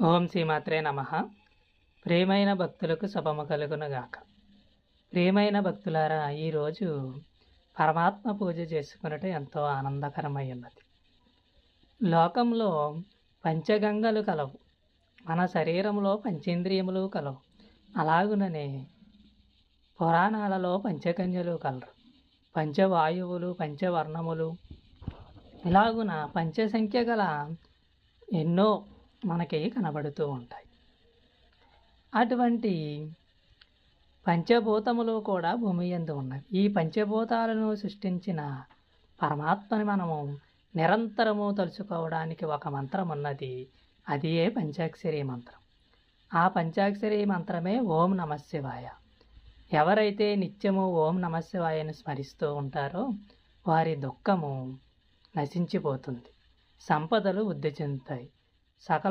ఓం శ్రీమాత్రే నమః. ప్రియమైన భక్తులకు శుభము కలుగునుగాక. ప్రియమైన భక్తులారా, ఈరోజు పరమాత్మ పూజ చేసుకున్నట్టు ఎంతో ఆనందకరమై ఉన్నది. లోకంలో పంచగంగలు కలవు, మన శరీరంలో పంచేంద్రియములు కలవు. అలాగుననే పురాణాలలో పంచకన్యలు కలరు, పంచవాయువులు, పంచవర్ణములు, ఇలాగున పంచసంఖ్య గల ఎన్నో మనకి కనబడుతూ ఉంటాయి. అటువంటి పంచభూతములు కూడా భూమి యందు ఉన్నవి. ఈ పంచభూతాలను సృష్టించిన పరమాత్మని మనము నిరంతరము తలుచుకోవడానికి ఒక మంత్రం ఉన్నది. అది పంచాక్షరి మంత్రం. ఆ పంచాక్షరి మంత్రమే ఓం నమః శివాయ. ఎవరైతే నిత్యము ఓం నమః శివాయని స్మరిస్తూ ఉంటారో వారి దుఃఖము నశించిపోతుంది, సంపదలు వృద్ధి చెందుతాయి, సకల